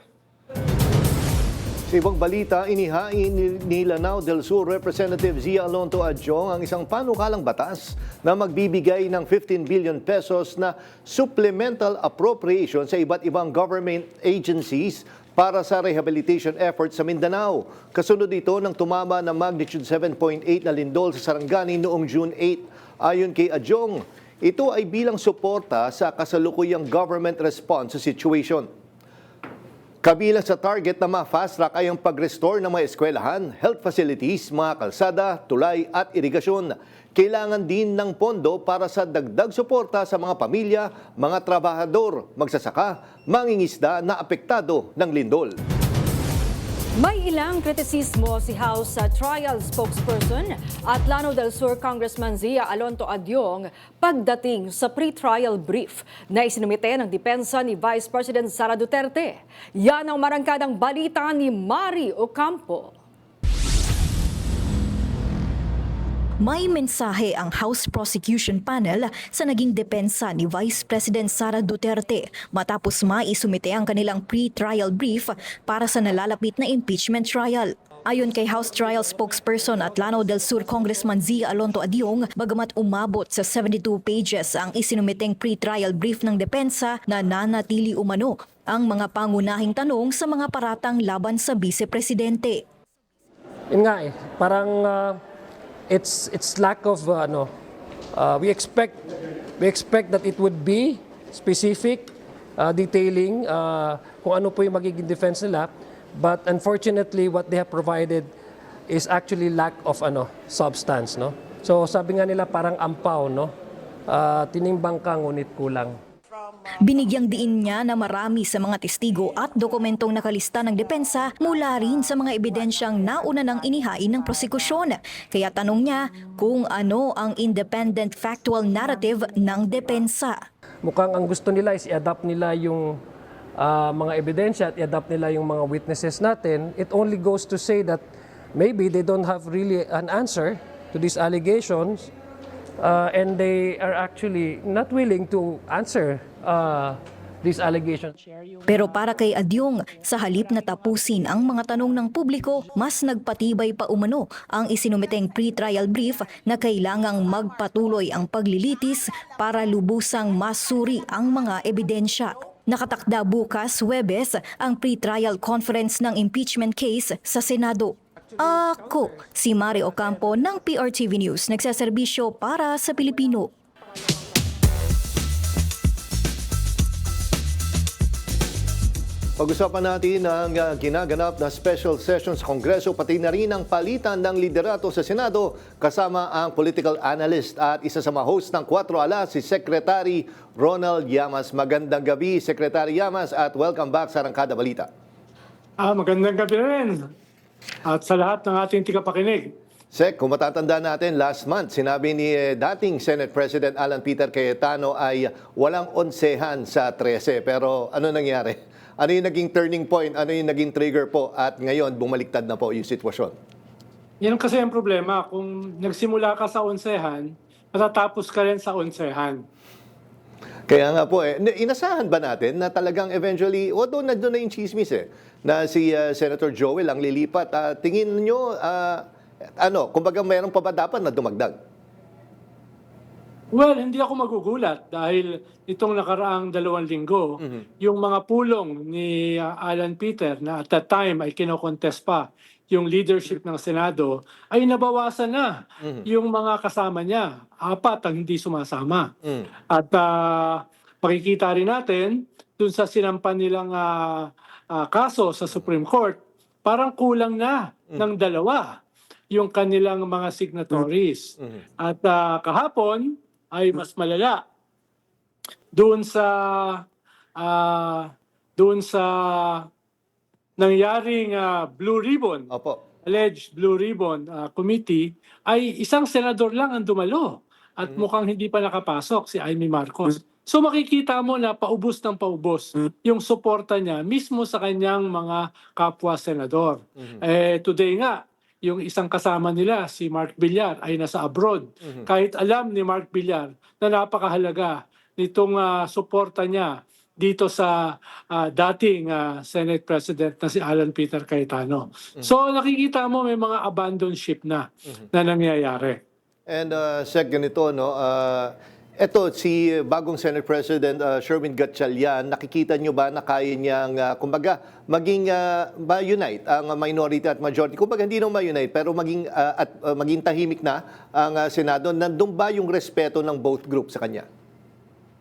Sa ibang balita, inihain ni Lanao del Sur Representative Zia Alonto Adjong ang isang panukalang batas na magbibigay ng 15 billion pesos na supplemental appropriation sa iba't ibang government agencies para sa rehabilitation efforts sa Mindanao. Kasunod ito ng tumama ng magnitude 7.8 na lindol sa Sarangani noong June 8. Ayon kay Adjong, ito ay bilang suporta sa kasalukuyang government response sa situation. Kabilang sa target na ma-fast track ay ang pag-restore ng mga eskwelahan, health facilities, mga kalsada, tulay at irigasyon. Kailangan din ng pondo para sa dagdag suporta sa mga pamilya, mga trabahador, magsasaka, mangingisda na apektado ng lindol. May ilang kritisismo si House Trial Spokesperson at Lanao del Sur Congressman Zia Alonto Adjong pagdating sa pre-trial brief na isinumite ng depensa ni Vice President Sara Duterte. Yan ang marangkadang balita ni Mari Ocampo. May mensahe ang House Prosecution Panel sa naging depensa ni Vice President Sara Duterte matapos maisumite ang kanilang pre-trial brief para sa nalalapit na impeachment trial. Ayon kay House Trial Spokesperson at Lanao del Sur Congressman Zia Alonto Adjong, bagamat umabot sa 72 pages ang isinumiteng pre-trial brief ng depensa na nanatili umano ang mga pangunahing tanong sa mga paratang laban sa Vice-Presidente. Yun nga parang it's lack of we expect that it would be specific detailing kung ano po yung magiging defense nila, but unfortunately what they have provided is actually lack of substance, no. So sabi nga nila parang ampaw, no, tinimbang ka ngunit kulang. Binigyang diin niya na marami sa mga testigo at dokumentong nakalista ng depensa mula rin sa mga ebidensyang nauna ng inihain ng prosekusyon. Kaya tanong niya kung ano ang independent factual narrative ng depensa. Mukhang ang gusto nila is i-adapt nila yung mga ebidensya at i-adapt nila yung mga witnesses natin. It only goes to say that maybe they don't have really an answer to these allegations and they are actually not willing to answer these allegations. Pero para kay Adyong, sa halip na tapusin ang mga tanong ng publiko, mas nagpatibay pa umano ang isinumiteng pre-trial brief na kailangang magpatuloy ang paglilitis para lubusang masuri ang mga ebidensya. Nakatakda bukas, Huwebes, ang pre-trial conference ng impeachment case sa Senado. Ako, si Mari Ocampo ng PRTV News, nagsaserbisyo para sa Pilipino. Pag-usapan natin ang ginaganap na special session sa Kongreso, pati na rin ang palitan ng liderato sa Senado, kasama ang political analyst at isa sa mga host ng 4 Alas, si Secretary Ronald Llamas. Magandang gabi, Secretary Llamas, at welcome back sa Arangkada Balita. Magandang gabi rin. At sa lahat ng ating tigapakinig. Sek, kung matatanda natin, last month, sinabi ni dating Senate President Alan Peter Cayetano ay walang onsehan sa 13. Pero ano nangyari? Ano yung naging turning point? Ano yung naging trigger po? At ngayon, bumaliktad na po yung sitwasyon. Yan kasi ang problema. Kung nagsimula ka sa onsehan, matatapos ka rin sa onsehan. Kaya nga po inasahan ba natin na talagang eventually, although nandun na yung chismis na si Senator Joel ang lilipat, tingin nyo, kumbaga mayroon pa ba dapat na dumagdag? Well, hindi ako magugulat dahil itong nakaraang 2 linggo, yung mga pulong ni Alan Peter na at that time ay kinokontest pa yung leadership ng Senado, ay nabawasan na yung mga kasama niya. 4 ang hindi sumasama. At pakikita rin natin dun sa sinampan nilang kaso sa Supreme Court, parang kulang na ng 2 yung kanilang mga signatories. At kahapon ay mas malala doon sa nangyaring Blue Ribbon, alleged Blue Ribbon Committee, ay isang senador lang ang dumalo at mukhang hindi pa nakapasok, si Amy Marcos. So makikita mo na paubos ng paubos yung suporta niya mismo sa kanyang mga kapwa senador. Today nga, yung isang kasama nila, si Mark Villar, ay nasa abroad. Kahit alam ni Mark Villar na napakahalaga nitong suporta niya dito sa dating Senate President na si Alan Peter Cayetano. So nakikita mo may mga abandoned ship na nangyayari. And Sec, ganito, eto, si bagong Senate President Sherwin Gatchalian, nakikita nyo ba na kaya niyang, kumbaga, maging ma-unite ang minority at majority? Kumbaga, hindi nang ma-unite, pero maging tahimik na ang Senado. Nandun ba yung respeto ng both groups sa kanya?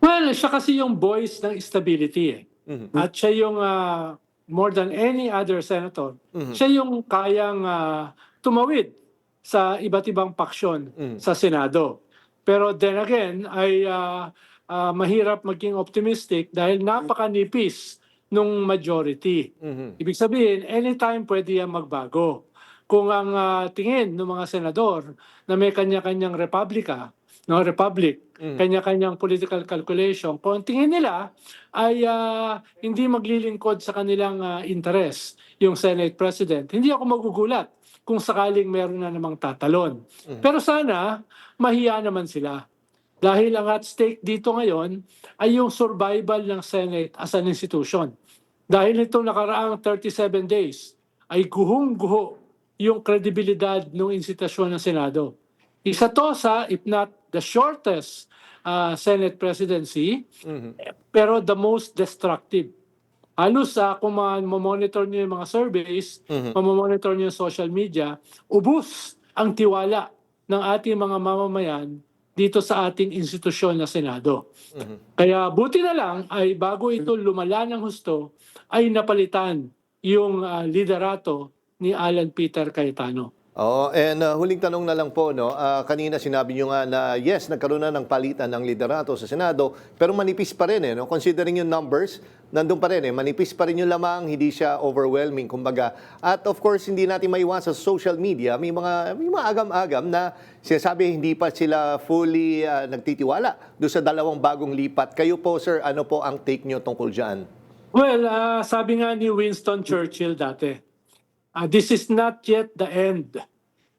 Well, siya kasi yung voice ng stability. At siya yung, more than any other senator, siya yung kayang tumawid sa iba't ibang paksyon sa Senado. Pero then again, ay mahirap maging optimistic dahil napakanipis nung majority. Ibig sabihin, anytime pwede yan magbago. Kung ang tingin ng mga senador na may kanya-kanyang republic, kanya-kanyang political calculation, kung ang tingin nila ay hindi maglilingkod sa kanilang interest yung Senate President, hindi ako magugulat kung sakaling meron na namang tatalon. Pero sana, mahiya naman sila. Dahil ang at stake dito ngayon ay yung survival ng Senate as an institution. Dahil itong nakaraang 37 days ay guhong-guho yung kredibilidad ng institusyon ng Senado. Isa to sa, if not the shortest Senate presidency, pero the most destructive. Halos kung monitor niyo yung mga surveys, monitor niyo yung social media, ubos ang tiwala ng ating mga mamamayan dito sa ating institusyon na Senado. Kaya buti na lang ay bago ito lumala ng husto, ay napalitan yung liderato ni Alan Peter Cayetano. And huling tanong na lang po, kanina sinabi nyo nga na yes, nagkaroon na ng palitan ng liderato sa Senado, pero manipis pa rin, considering yung numbers, nandun pa rin, manipis pa rin yung lamang, hindi siya overwhelming, kumbaga. At of course, hindi natin maiwasan sa social media, may mga agam-agam na sinasabi hindi pa sila fully nagtitiwala doon sa 2 bagong lipat. Kayo po, sir, ano po ang take nyo tungkol dyan? Well, sabi nga ni Winston Churchill dati, this is not yet the end.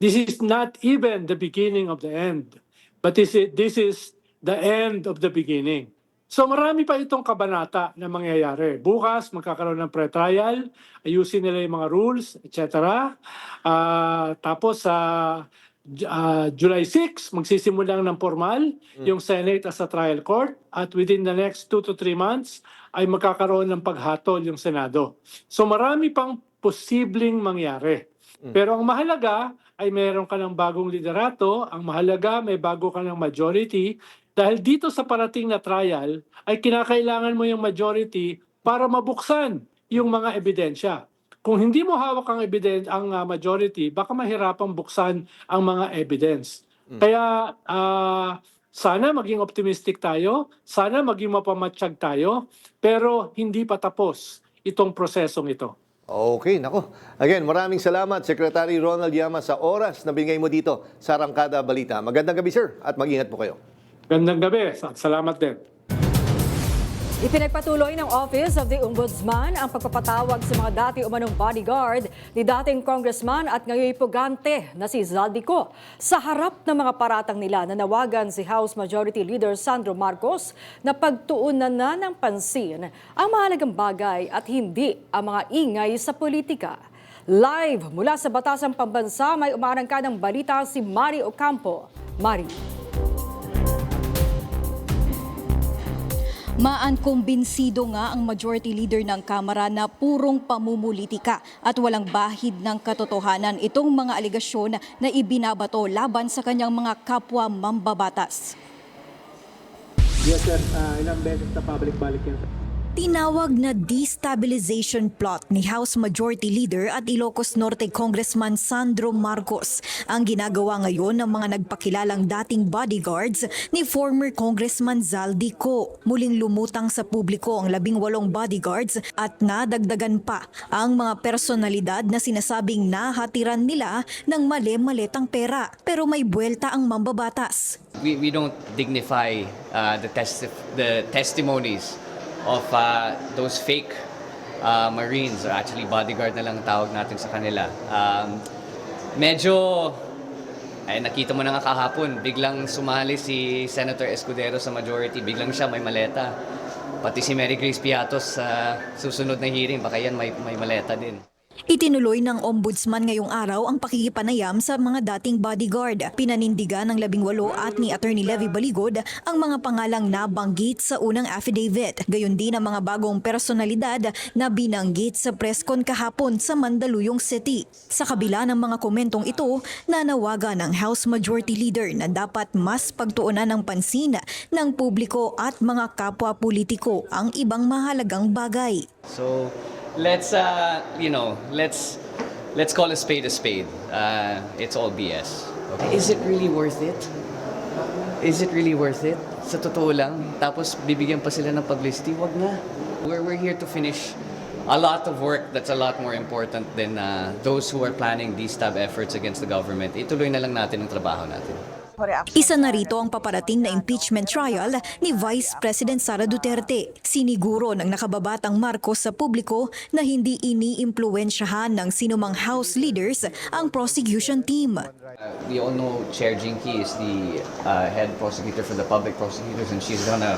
This is not even the beginning of the end. But this is the end of the beginning. So marami pa itong kabanata na mangyayari. Bukas, magkakaroon ng pre-trial, ayusin nila yung mga rules, etc. Tapos sa July 6, magsisimulang ng formal yung Senate as a trial court at within the next 2 to 3 months ay magkakaroon ng paghatol yung Senado. So marami pang posibleng mangyari. Pero ang mahalaga ay meron ka ng bagong liderato, ang mahalaga may bago ka ng majority dahil dito sa parating na trial ay kinakailangan mo yung majority para mabuksan yung mga ebidensya. Kung hindi mo hawak ang majority, baka mahirapang buksan ang mga evidence. Kaya sana maging optimistic tayo, sana maging mapamatsyag tayo, pero hindi pa tapos itong prosesong ito. Okay, nako. Again, maraming salamat, Secretary Ronald Llamas, sa oras na binigay mo dito sa Arangkada Balita. Magandang gabi, sir, at mag-ingat po kayo. Gandang gabi. Salamat din. Ipinagpatuloy ng Office of the Ombudsman ang pagpapatawag sa mga dati umanong bodyguard ni dating congressman at ngayon pugante na si Zaldico. Sa harap ng mga paratang nila, nanawagan si House Majority Leader Sandro Marcos na pagtuunan na ng pansin ang mahalagang bagay at hindi ang mga ingay sa politika. Live mula sa Batasang Pambansa, may umarangkadang balita si Mari Ocampo. Mari. Maan kumbinsido nga ang majority leader ng Kamara na purong pamumulitika at walang bahid ng katotohanan itong mga aligasyon na ibinabato laban sa kanyang mga kapwa mambabatas. Yes, sir. Ilang beses na public-balik yan, sir. Tinawag na destabilization plot ni House Majority Leader at Ilocos Norte Congressman Sandro Marcos ang ginagawa ngayon ng mga nagpakilalang dating bodyguards ni former Congressman Zaldico. Muling lumutang sa publiko ang 18 bodyguards at nadagdagan pa ang mga personalidad na sinasabing nahatiran nila ng mali-malitang pera pero may buwelta ang mambabatas. We don't dignify the testimonies of those fake Marines, or actually bodyguard na lang tawag natin sa kanila. Medyo, nakita mo na nga kahapon, biglang sumali si Senator Escudero sa majority, biglang siya may maleta. Pati si Mary Grace Piatos sa susunod na hearing, baka yan may maleta din. Itinuloy ng ombudsman ngayong araw ang pakikipanayam sa mga dating bodyguard. Pinanindigan ng 18 at ni Attorney Levy Baligod ang mga pangalang nabanggit sa unang affidavit. Gayon din ang mga bagong personalidad na binanggit sa presscon kahapon sa Mandaluyong City. Sa kabila ng mga komentong ito, nanawagan ng House Majority Leader na dapat mas pagtuunan ng pansin ng publiko at mga kapwa politiko ang ibang mahalagang bagay. So, let's call a spade a spade. It's all BS. Okay. Is it really worth it? Is it really worth it? Sa totoo lang, tapos bibigyan pa sila ng publicity, wag na. We're here to finish a lot of work that's a lot more important than those who are planning these type efforts against the government. Ituloy na lang natin ang trabaho natin. Isa na rito ang paparating na impeachment trial ni Vice President Sara Duterte. Siniguro ng nakababatang Marcos sa publiko na hindi iniimpluwensyahan ng sinumang House leaders ang prosecution team. We all know Chair Jinky is the head prosecutor for the public prosecutors, and she's done a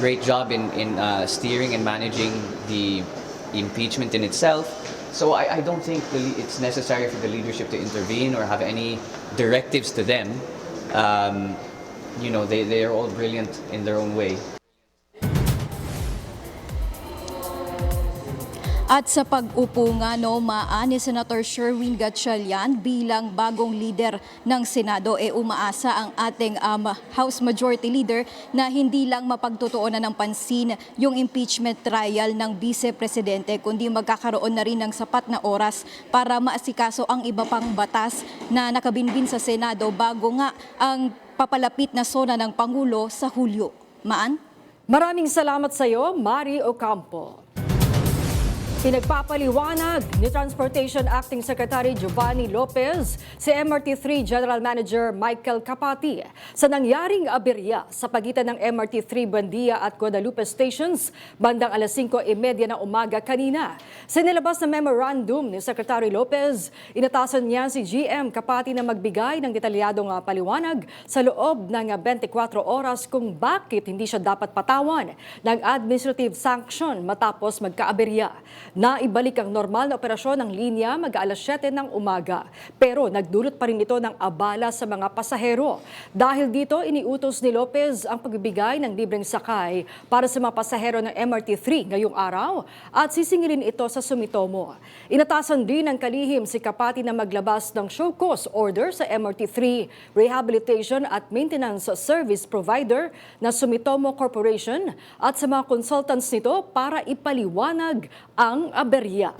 great job in steering and managing the impeachment in itself. So I don't think it's necessary for the leadership to intervene or have any directives to them. They are all brilliant in their own way. At sa pag-upo nga ni Senator Sherwin Gatchalian bilang bagong leader ng Senado, umaasa ang ating House Majority Leader na hindi lang mapagtutuunan ng pansin yung impeachment trial ng Vice Presidente, kundi magkakaroon na rin ng sapat na oras para maasikaso ang iba pang batas na nakabinbin sa Senado bago nga ang papalapit na sona ng Pangulo sa Hulyo. Maan? Maraming salamat sa iyo, Mari Ocampo. Pinagpapaliwanag ni Transportation Acting Secretary Giovanni Lopez si MRT3 General Manager Michael Capati sa nangyaring aberya sa pagitan ng MRT3 Buendia at Guadalupe stations bandang alas 5:30 ng umaga kanina. Sa nilabas na memorandum ni Secretary Lopez, inatasan niya si GM Capati na magbigay ng detalyadong paliwanag sa loob ng 24 oras kung bakit hindi siya dapat patawan ng administrative sanction matapos magkaaberya. Naibalik ang normal na operasyon ng linya mag-alas 7 ng umaga. Pero nagdulot pa rin ito ng abala sa mga pasahero. Dahil dito, iniutos ni Lopez ang pagbibigay ng libreng sakay para sa mga pasahero ng MRT3 ngayong araw at sisingilin ito sa Sumitomo. Inatasan din ng kalihim si Capati na maglabas ng show cause order sa MRT3 Rehabilitation at Maintenance Service Provider na Sumitomo Corporation at sa mga consultants nito para ipaliwanag ang aberya.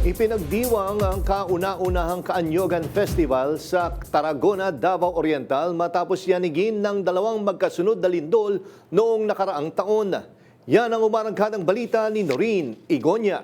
Ipinagdiwang ang kauna-unahang Kaanyogan Festival sa Tarragona, Davao Oriental matapos yanigin ng dalawang magkasunod na lindol noong nakaraang taon. Yan ang umarangkadang balita ni Noreen Igonia.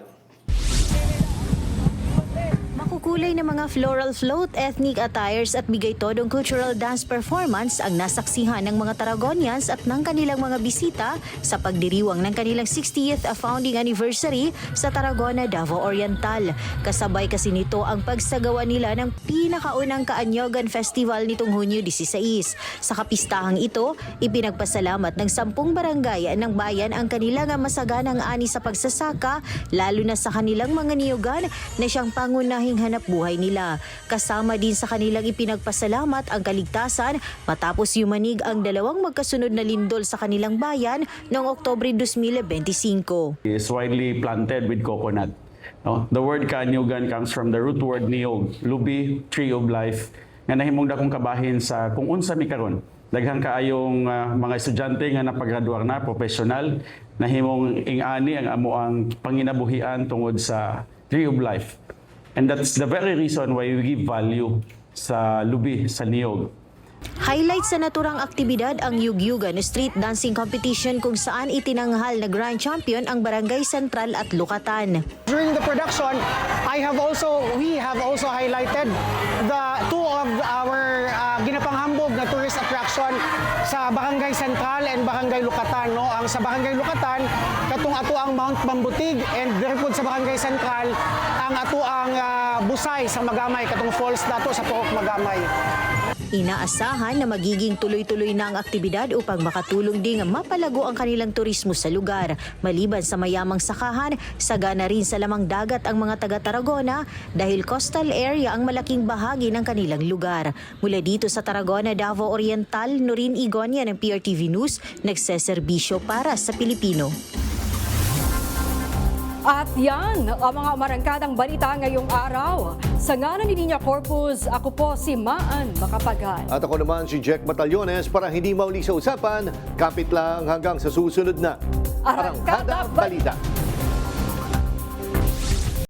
Kulay na mga floral float, ethnic attires at bigay-todong cultural dance performance ang nasaksihan ng mga Tarragonians at ng kanilang mga bisita sa pagdiriwang ng kanilang 60th founding anniversary sa Tarragona, Davao Oriental. Kasabay kasi nito ang pagsagawa nila ng pinakaunang Kaanyogan Festival nitong Hunyo 16. Sa kapistahang ito, ipinagpasalamat ng 10 barangay ng bayan ang kanilang masaganang ani sa pagsasaka, lalo na sa kanilang mga niyugan na siyang pangunahing hanap buhay nila. Kasama din sa kanilang ipinagpasalamat ang kaligtasan matapos yumanig ang dalawang magkasunod na lindol sa kanilang bayan noong Oktubre 2025. Is widely planted with coconut. No? The word Kaanyogan comes from the root word niyog, lubi, tree of life, nga nahimong dakong kabahin sa kung unsa mi karon. Daghang kaayong mga estudyante nga napagraduar na, professional, nahimong ingani ang amo ang panginabuhian tungod sa tree of life. And that's the very reason why we give value sa lubi, sa niyog. Highlight sa naturang aktibidad ang Yugyugan Street Dancing Competition kung saan itinanghal na Grand Champion ang Barangay Sentral at Lukatan. During the production, we have also highlighted the two of our ginapanghambog na tourist attraction sa Barangay Sentral and Barangay Lukatan. No? Ang sa Barangay Lukatan, katong ato ang Mount Bambutig, and direpod sa Barangay Sentral, ang ato ang Busay sa Magamay, katong falls dato sa Purok Magamay. Inaasahan na magiging tuloy-tuloy na ang aktibidad upang makatulong ding mapalago ang kanilang turismo sa lugar. Maliban sa mayamang sakahan, sagana rin sa lamang dagat ang mga taga-Tarragona dahil coastal area ang malaking bahagi ng kanilang lugar. Mula dito sa Tarragona, Davao Oriental, Noreen Igonia ng PRTV News, nagseserbisyo para sa Pilipino. At yan ang mga umarangkadang balita ngayong araw. Sa ngalan ni Niña Corpus, ako po si Maan Macapagal. At ako naman si Jack Batallones. Para hindi mauli sa usapan, kapit lang hanggang sa susunod na Arangkada Balita.